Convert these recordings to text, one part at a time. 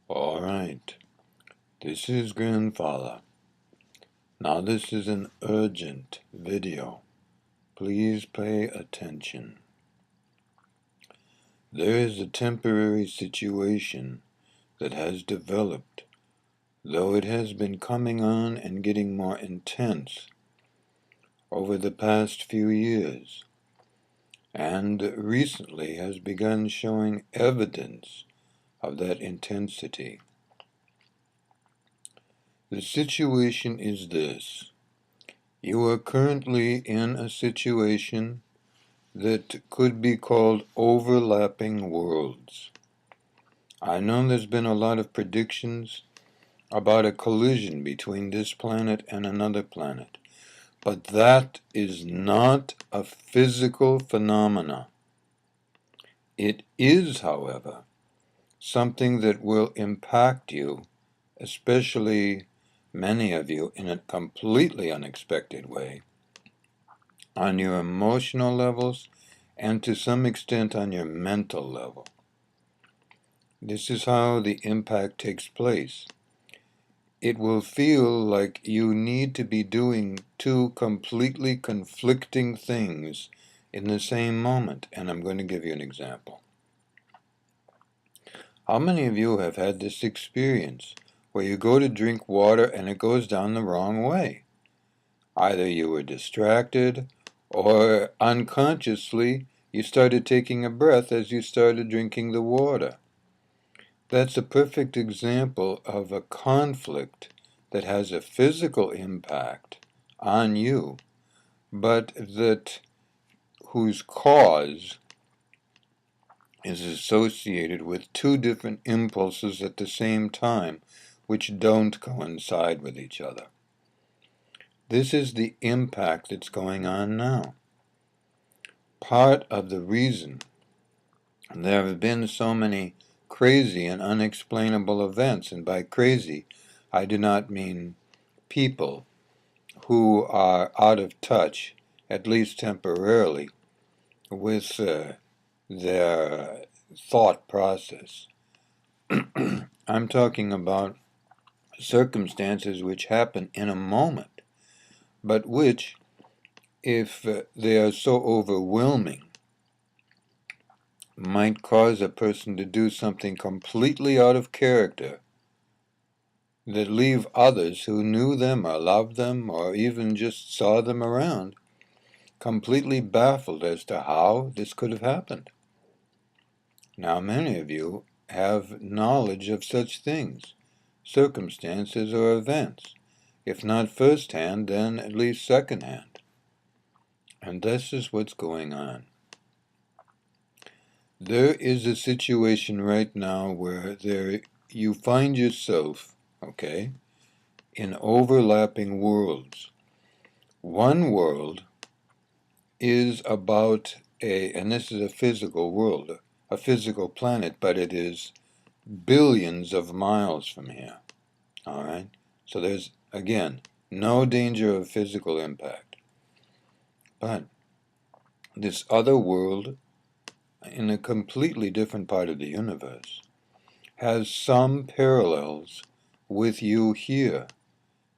All right, this is Grandfather. Now, this is an urgent video. Please pay attention. There is a temporary situation that has developed, though it has been coming on and getting more intense over the past few years, and recently has begun showing evidence of that intensity. The situation is this. You are currently in a situation that could be called overlapping worlds. I know there's been a lot of predictions about a collision between this planet and another planet, but that is not a physical phenomena. It is, however, something that will impact you, especially many of you, in a completely unexpected way, on your emotional levels and to some extent on your mental level. This is how the impact takes place. It will feel like you need to be doing two completely conflicting things in the same moment, and I'm going to give you an example. How many of you have had this experience where you go to drink water and it goes down the wrong way? Either you were distracted or unconsciously you started taking a breath as you started drinking the water. That's a perfect example of a conflict that has a physical impact on you, but whose cause is associated with two different impulses at the same time, which don't coincide with each other. This is the impact that's going on now. Part of the reason there have been so many crazy and unexplainable events, and by crazy, I do not mean people who are out of touch, at least temporarily, with their thought process. I'm talking about circumstances which happen in a moment, but which, if they are so overwhelming, might cause a person to do something completely out of character that leave others who knew them or loved them or even just saw them around completely baffled as to how this could have happened. Now, many of you have knowledge of such things, circumstances or events, if not first-hand, then at least second-hand. And this is what's going on. There is a situation right now where you find yourself, in overlapping worlds. One world is about and this is a physical world, a physical planet, but it is billions of miles from here, all right? So there's, again, no danger of physical impact. But this other world, in a completely different part of the universe, has some parallels with you here.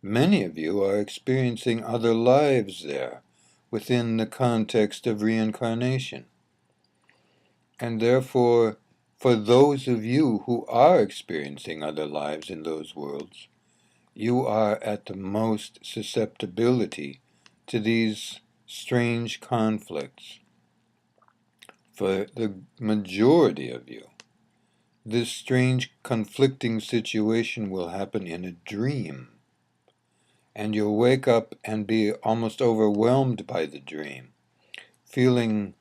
Many of you are experiencing other lives there within the context of reincarnation. And therefore, for those of you who are experiencing other lives in those worlds, you are at the most susceptibility to these strange conflicts. For the majority of you, this strange conflicting situation will happen in a dream, and you'll wake up and be almost overwhelmed by the dream, feeling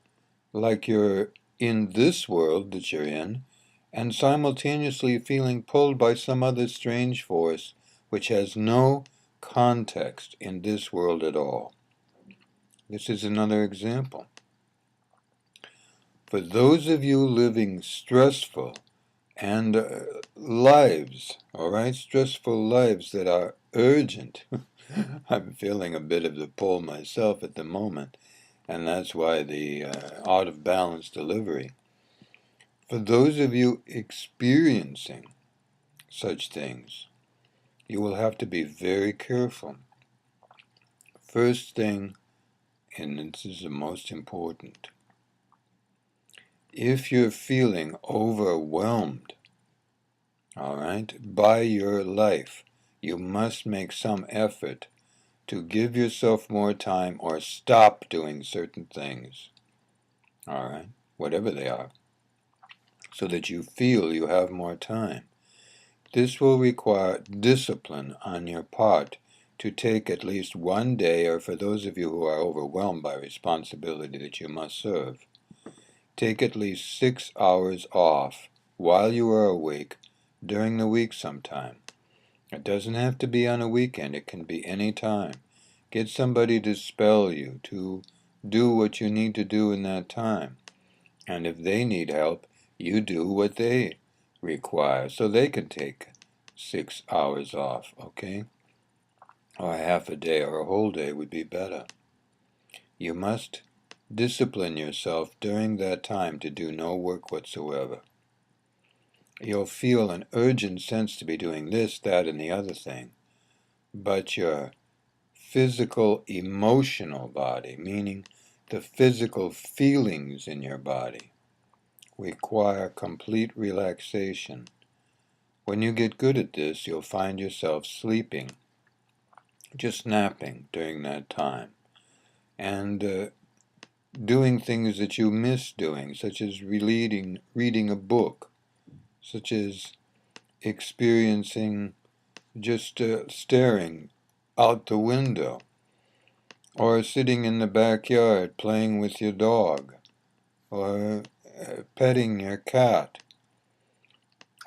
like you're in this world that you're in, and simultaneously feeling pulled by some other strange force which has no context in this world at all. This is another example. For those of you living stressful and lives, all right, stressful lives that are urgent. I'm feeling a bit of the pull myself at the moment, and that's why the out of balance delivery. For those of you experiencing such things. You will have to be very careful. First thing, and this is the most important, if you're feeling overwhelmed, all right, by your life, you must make some effort to give yourself more time or stop doing certain things, all right, whatever they are, so that you feel you have more time. This will require discipline on your part to take at least one day, or for those of you who are overwhelmed by responsibility that you must serve, take at least 6 hours off while you are awake during the week sometime. It doesn't have to be on a weekend, it can be any time. Get somebody to spell you, to do what you need to do in that time. And if they need help, you do what they require, so they can take 6 hours off, okay? Or half a day or a whole day would be better. You must discipline yourself during that time to do no work whatsoever. You'll feel an urgent sense to be doing this, that, and the other thing, but your physical, emotional body, meaning the physical feelings in your body, require complete relaxation. When you get good at this, you'll find yourself sleeping, just napping during that time, and doing things that you miss doing, such as reading a book, such as experiencing just staring out the window, or sitting in the backyard playing with your dog, or petting your cat,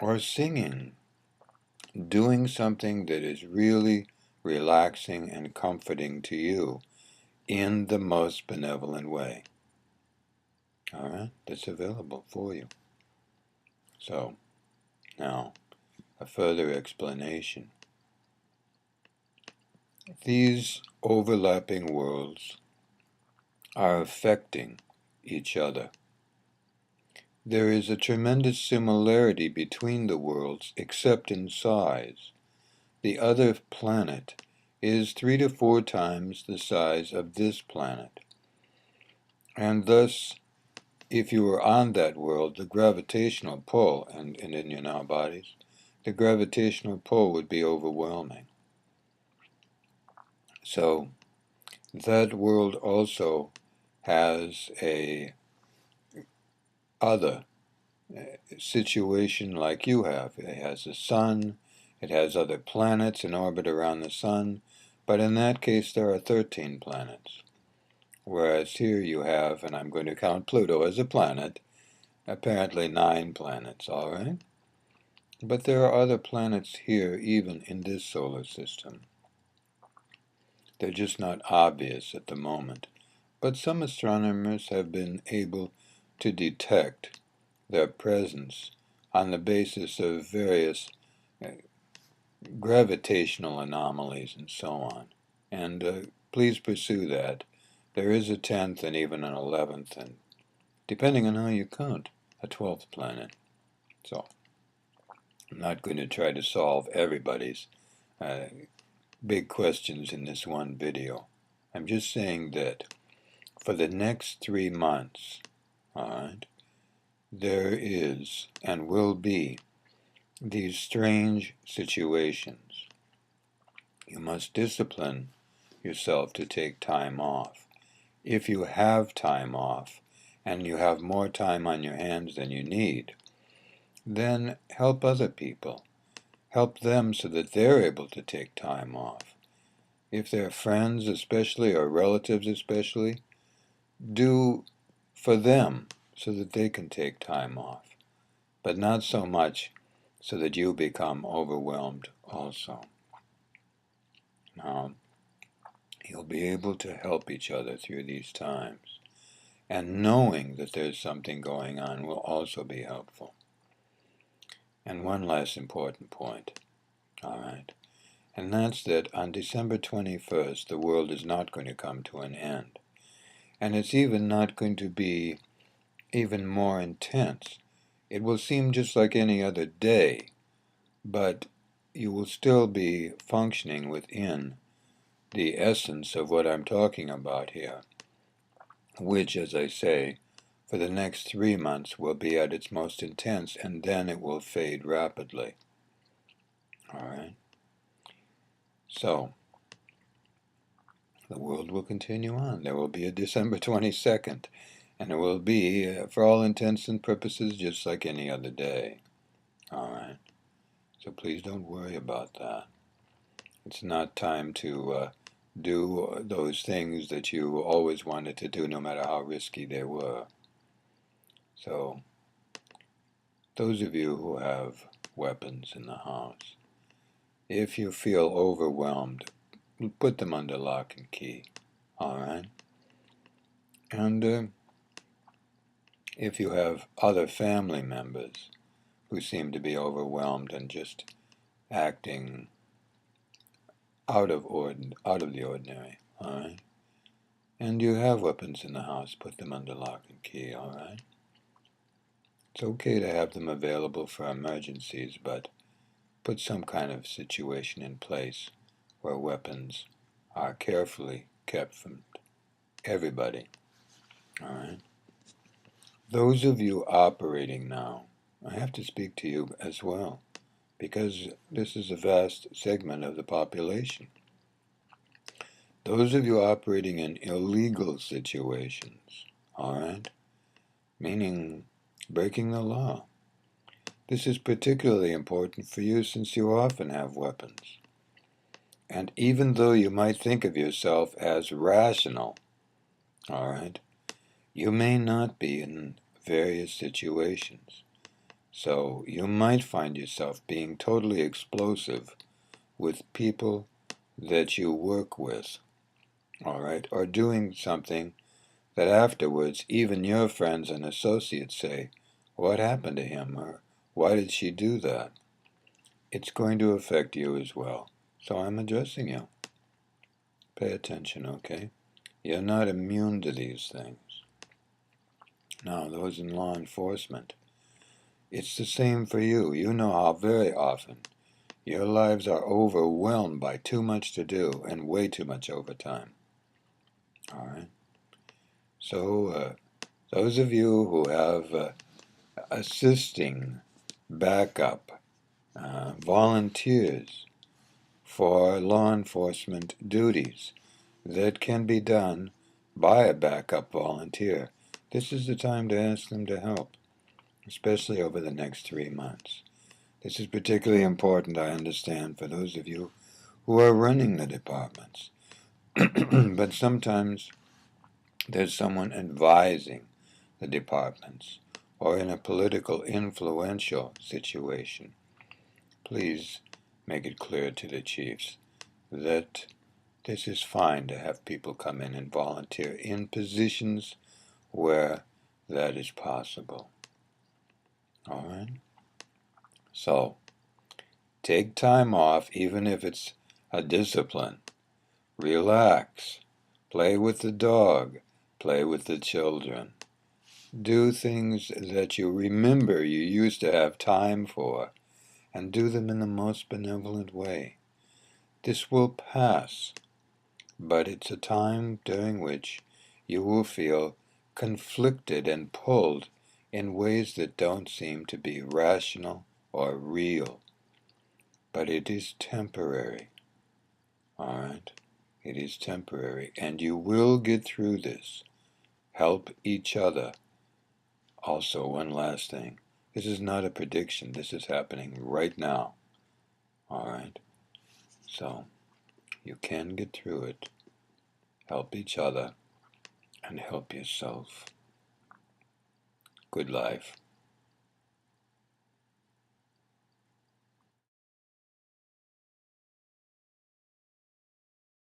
or singing, doing something that is really relaxing and comforting to you in the most benevolent way. All right, that's available for you. So, now, a further explanation. These overlapping worlds are affecting each other. There is a tremendous similarity between the worlds, except in size. The other planet is 3 to 4 times the size of this planet. And thus, if you were on that world, the gravitational pull, and in your now bodies, the gravitational pull would be overwhelming. So, that world also has a other situation like you have. It has a sun, it has other planets in orbit around the sun, but in that case there are 13 planets. Whereas here you have, and I'm going to count Pluto as a planet, apparently 9 planets, all right? But there are other planets here, even in this solar system. They're just not obvious at the moment. But some astronomers have been able to detect their presence on the basis of various gravitational anomalies and so on. And please pursue that. There is a 10th and even an 11th, and depending on how you count, a 12th planet. So, I'm not going to try to solve everybody's big questions in this one video. I'm just saying that for the next 3 months, all right, there is and will be these strange situations. You must discipline yourself to take time off. If you have time off and you have more time on your hands than you need, then help other people. Help them so that they're able to take time off. If they're friends especially, or relatives especially, do for them so that they can take time off. But not so much so that you become overwhelmed also. Now, you'll be able to help each other through these times. And knowing that there's something going on will also be helpful. And one last important point, all right, and that's that on December 21st, the world is not going to come to an end. And it's even not going to be even more intense. It will seem just like any other day, but you will still be functioning within the essence of what I'm talking about here, which, as I say, for the next 3 months will be at its most intense, and then it will fade rapidly. All right? So, the world will continue on. There will be a December 22nd, and it will be, for all intents and purposes, just like any other day. All right? So please don't worry about that. It's not time to do those things that you always wanted to do, no matter how risky they were. So, those of you who have weapons in the house, if you feel overwhelmed, put them under lock and key. All right? And if you have other family members who seem to be overwhelmed and just acting out of the ordinary, all right? And you have weapons in the house, put them under lock and key, all right? It's okay to have them available for emergencies, but put some kind of situation in place where weapons are carefully kept from everybody, all right? Those of you operating now, I have to speak to you as well, because this is a vast segment of the population. Those of you operating in illegal situations, all right, meaning breaking the law, this is particularly important for you since you often have weapons. And even though you might think of yourself as rational, all right, you may not be in various situations. So you might find yourself being totally explosive with people that you work with, all right, or doing something that afterwards even your friends and associates say, what happened to him, or why did she do that? It's going to affect you as well. So I'm addressing you. Pay attention, okay? You're not immune to these things. Now, those in law enforcement, it's the same for you. You know how very often your lives are overwhelmed by too much to do and way too much overtime. All right? So, those of you who have assisting, backup, volunteers for law enforcement duties that can be done by a backup volunteer, this is the time to ask them to help, especially over the next 3 months. This is particularly important, I understand, for those of you who are running the departments. But sometimes there's someone advising the departments or in a political influential situation. Please make it clear to the chiefs that this is fine to have people come in and volunteer in positions where that is possible. All right? So, take time off, even if it's a discipline. Relax. Play with the dog. Play with the children. Do things that you remember you used to have time for, and do them in the most benevolent way. This will pass, but it's a time during which you will feel conflicted and pulled in ways that don't seem to be rational or real. But it is temporary. All right? It is temporary, and you will get through this. Help each other. Also, one last thing. This is not a prediction. This is happening right now. All right? So, you can get through it. Help each other and help yourself. Good life.